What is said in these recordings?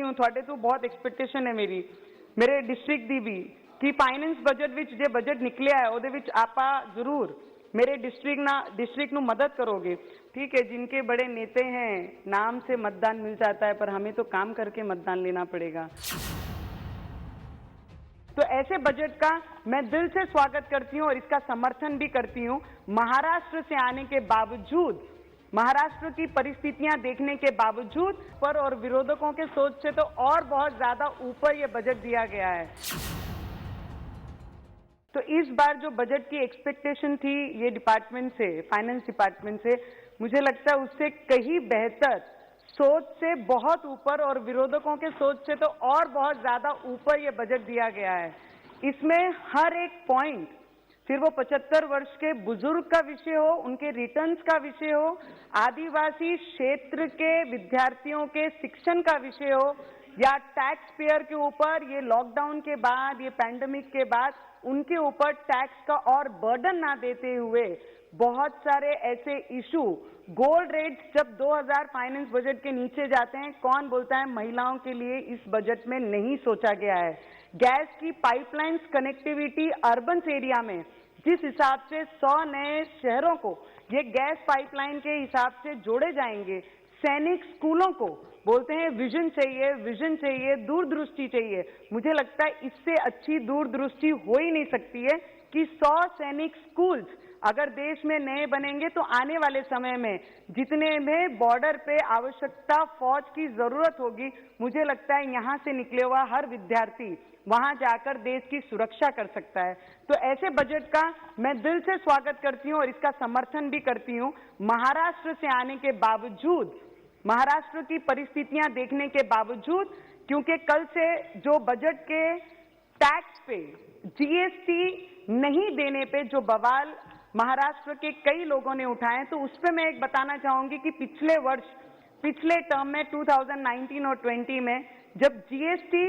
हूँ थोड़े तो बहुत एक्सपेक्टेशन है मेरे डिस्ट्रिक्ट दी भी कि फाइनेंस बजट विच जे बजट निकलिया है ਉਹਦੇ ਵਿੱਚ आपा जरूर मेरे डिस्ट्रिक्ट ਨੂੰ मदद करोगे। ठीक है, जिनके बड़े नेता हैं नाम से मतदान मिल जाता है पर हमें तो काम करके मतदान लेना पड़ेगा। तो ऐसे बजट का मैं दिल से स्वागत करती हूँ और इसका समर्थन भी करती हूँ। महाराष्ट्र से आने के बावजूद, महाराष्ट्र की परिस्थितियां देखने के बावजूद पर और विरोधकों के सोच से तो और बहुत ज्यादा ऊपर ये बजट दिया गया है। तो इस बार जो बजट की एक्सपेक्टेशन थी ये डिपार्टमेंट से, फाइनेंस डिपार्टमेंट से, मुझे लगता है उससे कहीं बेहतर, सोच से बहुत ऊपर और विरोधकों के सोच से तो और बहुत ज्यादा ऊपर ये बजट दिया गया है। इसमें हर एक पॉइंट, फिर वो 75 वर्ष के बुजुर्ग का विषय हो, उनके रिटर्न्स का विषय हो, आदिवासी क्षेत्र के विद्यार्थियों के शिक्षण का विषय हो, या टैक्स पेयर के ऊपर ये लॉकडाउन के बाद, ये पैंडेमिक के बाद उनके ऊपर टैक्स का और बर्डन ना देते हुए बहुत सारे ऐसे इशू, गोल्ड रेट्स जब 2000 फाइनेंस बजट के नीचे जाते हैं, कौन बोलता है महिलाओं के लिए इस बजट में नहीं सोचा गया है। गैस की पाइपलाइंस कनेक्टिविटी अर्बन एरिया में जिस हिसाब से 100 नए शहरों को ये गैस पाइपलाइन के हिसाब से जोड़े जाएंगे, सैनिक स्कूलों को बोलते हैं विजन चाहिए, दूरदृष्टि चाहिए। मुझे लगता है इससे अच्छी दूरदृष्टि हो ही नहीं सकती है कि 100 सैनिक स्कूल्स अगर देश में नए बनेंगे तो आने वाले समय में जितने भी बॉर्डर पे आवश्यकता फौज की जरूरत होगी, मुझे लगता है यहाँ से निकले हुआ हर विद्यार्थी वहां जाकर देश की सुरक्षा कर सकता है। तो ऐसे बजट का मैं दिल से स्वागत करती हूँ और इसका समर्थन भी करती हूँ। महाराष्ट्र से आने के बावजूद, महाराष्ट्र की परिस्थितियां देखने के बावजूद, क्योंकि कल से जो बजट के टैक्स पे जीएसटी नहीं देने पे जो बवाल महाराष्ट्र के कई लोगों ने उठाए, तो उस पर मैं एक बताना चाहूंगी कि पिछले टर्म में 2019 और 20 में जब जीएसटी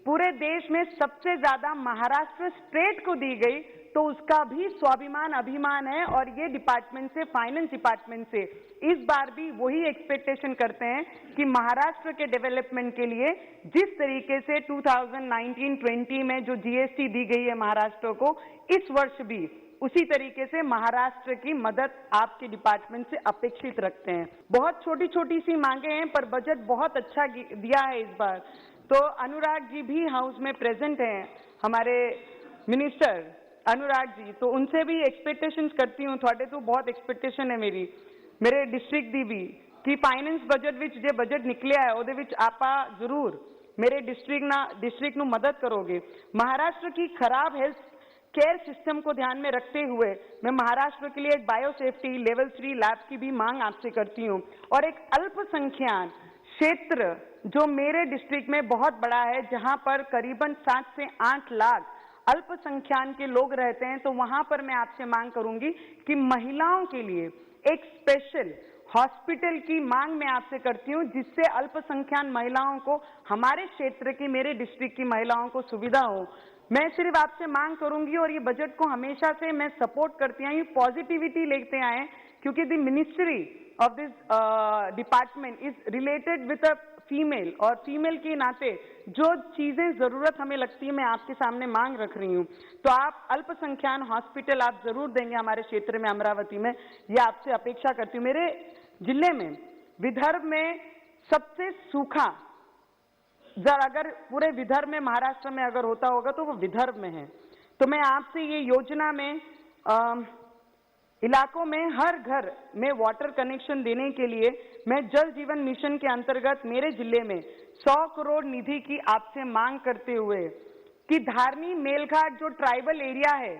पूरे देश में सबसे ज्यादा महाराष्ट्र स्टेट को दी गई, तो उसका भी स्वाभिमान अभिमान है और ये डिपार्टमेंट से, फाइनेंस डिपार्टमेंट से इस बार भी वही एक्सपेक्टेशन करते हैं कि महाराष्ट्र के डेवलपमेंट के लिए जिस तरीके से 2019-20 में जो जीएसटी दी गई है महाराष्ट्र को, इस वर्ष भी उसी तरीके से महाराष्ट्र की मदद आपके डिपार्टमेंट से अपेक्षित रखते हैं। बहुत छोटी छोटी सी मांगे हैं पर बजट बहुत अच्छा दिया है इस बार। तो अनुराग जी भी हाउस में प्रेजेंट हैं, हमारे मिनिस्टर अनुराग जी, तो उनसे भी एक्सपेक्टेशंस करती हूँ, थोड़े तो बहुत एक्सपेक्टेशन है मेरे डिस्ट्रिक्ट दी भी कि फाइनेंस बजट विच जे बजट निकलिया है ਉਹਦੇ ਵਿੱਚ आपा जरूर मेरे डिस्ट्रिक्ट ਨੂੰ मदद करोगे। महाराष्ट्र की खराब हेल्थ केयर सिस्टम को ध्यान में रखते हुए मैं महाराष्ट्र के लिए एक बायोसेफ्टी लेवल 3 लैब की भी मांग आपसे करती हूँ। और एक अल्पसंख्यक क्षेत्र जो मेरे डिस्ट्रिक्ट में बहुत बड़ा है, जहां पर करीबन 7 से 8 लाख अल्पसंख्यक के लोग रहते हैं, तो वहां पर मैं आपसे मांग करूंगी कि महिलाओं के लिए एक स्पेशल हॉस्पिटल की मांग मैं आपसे करती हूं, जिससे अल्पसंख्यक महिलाओं को, हमारे क्षेत्र की, मेरे डिस्ट्रिक्ट की महिलाओं को सुविधा हो। मैं सिर्फ आपसे मांग करूंगी और ये बजट को हमेशा से मैं सपोर्ट करती आई, पॉजिटिविटी लेते आए, क्योंकि the ministry of this department is related with a female, और फीमेल के नाते जो चीजें जरूरत हमें लगती है मैं आपके सामने मांग रख रही हूँ। तो आप अल्पसंख्यक हॉस्पिटल आप जरूर देंगे हमारे क्षेत्र में, अमरावती में, ये आपसे अपेक्षा करती हूँ। मेरे जिले में, विदर्भ में सबसे सूखा जर अगर पूरे विदर्भ में, महाराष्ट्र में अगर होता होगा तो वो विदर्भ में है। तो मैं आपसे ये योजना में इलाकों में हर घर में वाटर कनेक्शन देने के लिए मैं जल जीवन मिशन के अंतर्गत मेरे जिले में 100 करोड़ निधि की आपसे मांग करते हुए कि धारनी मेलघाट जो ट्राइबल एरिया है,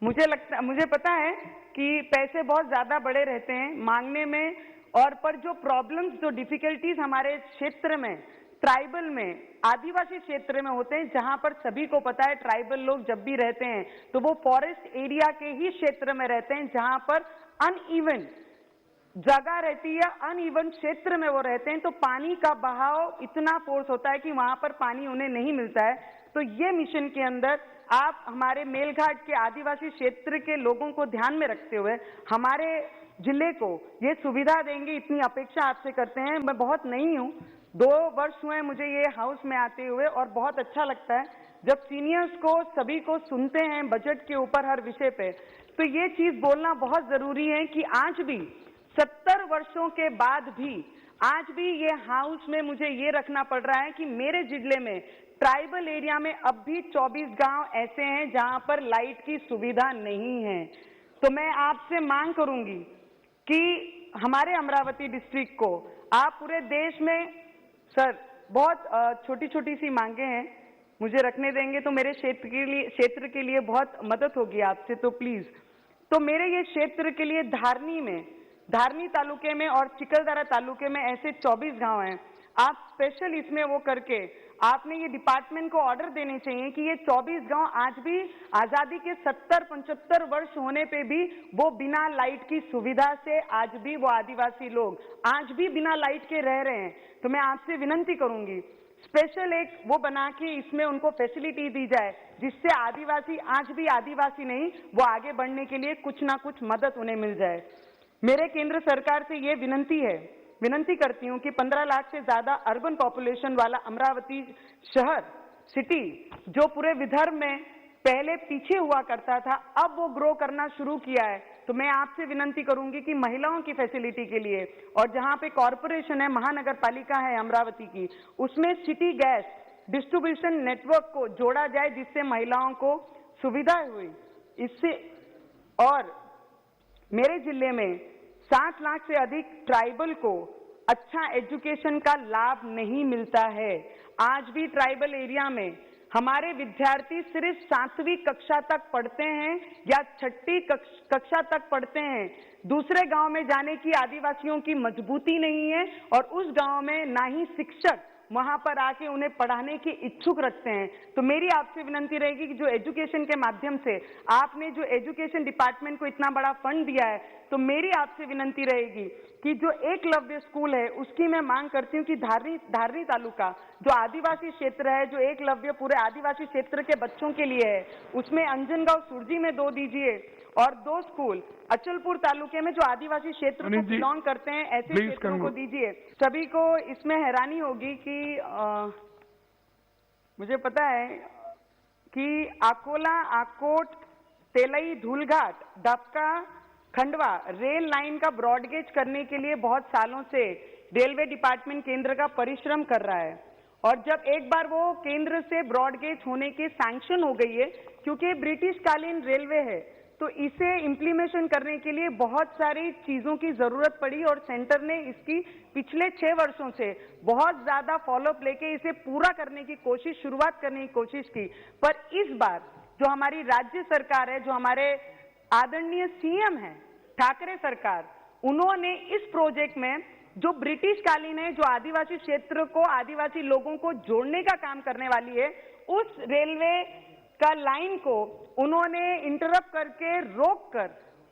मुझे पता है कि पैसे बहुत ज्यादा बड़े रहते हैं मांगने में, और पर जो प्रॉब्लम्स, जो डिफिकल्टीज हमारे क्षेत्र में, ट्राइबल में, आदिवासी क्षेत्र में होते हैं, जहां पर सभी को पता है ट्राइबल लोग जब भी रहते हैं तो वो फॉरेस्ट एरिया के ही क्षेत्र में रहते हैं, जहां पर अनइवन जगह रहती है, अनइवन क्षेत्र में वो रहते हैं, तो पानी का बहाव इतना फोर्स होता है कि वहां पर पानी उन्हें नहीं मिलता है। तो ये मिशन के अंदर आप हमारे मेलघाट के आदिवासी क्षेत्र के लोगों को ध्यान में रखते हुए हमारे जिले को ये सुविधा देंगे, इतनी अपेक्षा आपसे करते हैं। मैं बहुत नई हूँ, 2 वर्ष हुए मुझे ये हाउस में आते हुए और बहुत अच्छा लगता है जब सीनियर्स को सभी को सुनते हैं बजट के ऊपर हर विषय पे। तो ये चीज बोलना बहुत जरूरी है कि आज भी 70 वर्षों के बाद भी आज भी ये हाउस में मुझे ये रखना पड़ रहा है कि मेरे जिले में ट्राइबल एरिया में अब भी 24 गांव ऐसे हैं जहां पर लाइट की सुविधा नहीं है। तो मैं आपसे मांग करूंगी कि हमारे अमरावती डिस्ट्रिक्ट को आप पूरे देश में, सर बहुत छोटी छोटी सी मांगे हैं, मुझे रखने देंगे तो मेरे क्षेत्र के लिए बहुत मदद होगी आपसे, तो प्लीज। तो मेरे ये क्षेत्र के लिए धारनी तालुके में और चिकलदरा तालुके में ऐसे 24 गांव हैं। आप स्पेशल इसमें वो करके आपने ये डिपार्टमेंट को ऑर्डर देने चाहिए कि ये 24 गांव आज भी आजादी के 70-75 वर्ष होने पे भी वो बिना लाइट की सुविधा से आज भी वो आदिवासी लोग आज भी बिना लाइट के रह रहे हैं। तो मैं आपसे विनंती करूंगी स्पेशल एक वो बना के इसमें उनको फैसिलिटी दी जाए जिससे आदिवासी आज भी आदिवासी नहीं, वो आगे बढ़ने के लिए कुछ ना कुछ मदद उन्हें मिल जाए। मेरे केंद्र सरकार से ये विनंती करती हूँ कि 15 लाख से ज्यादा अर्बन पॉपुलेशन वाला अमरावती शहर सिटी जो पूरे विदर्भ में पहले पीछे हुआ करता था, अब वो ग्रो करना शुरू किया है। तो मैं आपसे विनंती करूंगी कि महिलाओं की फैसिलिटी के लिए और जहां पे कॉरपोरेशन है, महानगर पालिका है अमरावती की, उसमें सिटी गैस डिस्ट्रीब्यूशन नेटवर्क को जोड़ा जाए जिससे महिलाओं को सुविधा हुई इससे। और मेरे जिले में 60 लाख से अधिक ट्राइबल को अच्छा एजुकेशन का लाभ नहीं मिलता है। आज भी ट्राइबल एरिया में हमारे विद्यार्थी सिर्फ 7वीं कक्षा तक पढ़ते हैं या 6ठी कक्षा तक पढ़ते हैं। दूसरे गांव में जाने की आदिवासियों की मजबूती नहीं है और उस गांव में ना ही शिक्षक वहां पर आके उन्हें पढ़ाने की इच्छुक रखते हैं। तो मेरी आपसे विनंती रहेगी कि जो एजुकेशन के माध्यम से आपने जो एजुकेशन डिपार्टमेंट को इतना बड़ा फंड दिया है, तो मेरी आपसे विनंती रहेगी कि जो एकलव्य स्कूल है उसकी मैं मांग करती हूँ कि धारनी तालुका जो आदिवासी क्षेत्र है, जो एकलव्य पूरे आदिवासी क्षेत्र के बच्चों के लिए है, उसमें अंजनगांव सुरजी में 2 दीजिए और 2 स्कूल अचलपुर तालुके में जो आदिवासी क्षेत्र को बिलोंग करते हैं ऐसे क्षेत्रों को दीजिए। सभी को इसमें हैरानी होगी कि मुझे पता है कि अकोला, आकोट, तेलई, धूलघाट, डबका, खंडवा रेल लाइन का ब्रॉडगेज करने के लिए बहुत सालों से रेलवे डिपार्टमेंट केंद्र का परिश्रम कर रहा है। और जब एक बार वो केंद्र से ब्रॉडगेज होने के सैंक्शन हो गई है, क्योंकि ब्रिटिश कालीन रेलवे है, तो इसे इम्प्लीमेशन करने के लिए बहुत सारी चीजों की जरूरत पड़ी और सेंटर ने इसकी पिछले 6 वर्षों से बहुत ज्यादा फॉलोअप लेके इसे पूरा करने की कोशिश, शुरुआत करने की कोशिश की। पर इस बार जो हमारी राज्य सरकार है, जो हमारे आदरणीय सीएम है ठाकरे सरकार, उन्होंने इस प्रोजेक्ट में जो ब्रिटिश कालीन है, जो आदिवासी क्षेत्र को, आदिवासी लोगों को जोड़ने का काम करने वाली है, उस रेलवे का लाइन को उन्होंने इंटरप्ट करके रोक कर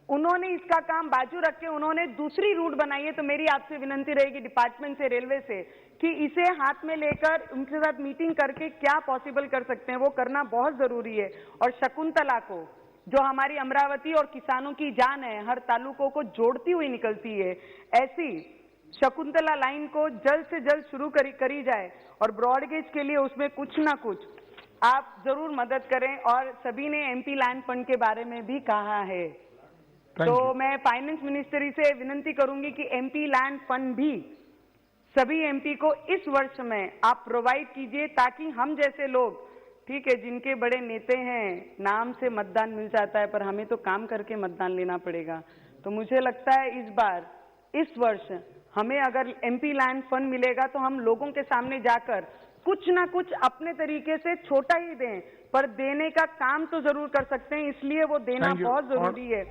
उन्होंने इसका काम बाजू रख के उन्होंने दूसरी रूट बनाई है। तो मेरी आपसे विनंती रहेगी डिपार्टमेंट से, रेलवे से, कि इसे हाथ में लेकर उनके साथ मीटिंग करके क्या पॉसिबल कर सकते हैं वो करना बहुत जरूरी है। और शकुंतला को, जो हमारी अमरावती और किसानों की जान है, हर तालुकों को जोड़ती हुई निकलती है, ऐसी शकुंतला लाइन को जल्द से जल्द शुरू करी जाए और ब्रॉडगेज के लिए उसमें कुछ ना कुछ आप जरूर मदद करें। और सभी ने एमपी लैंड फंड के बारे में भी कहा है, तो मैं फाइनेंस मिनिस्ट्री से विनंती करूंगी कि एमपी लैंड फंड भी सभी एमपी को इस वर्ष में आप प्रोवाइड कीजिए, ताकि हम जैसे लोग, ठीक है, जिनके बड़े नेता हैं, नाम से मतदान मिल जाता है पर हमें तो काम करके मतदान लेना पड़ेगा। तो मुझे लगता है इस वर्ष हमें अगर एमपी लैंड फंड मिलेगा तो हम लोगों के सामने जाकर कुछ ना कुछ अपने तरीके से छोटा ही दें, पर देने का काम तो जरूर कर सकते हैं, इसलिए वो देना बहुत जरूरी है।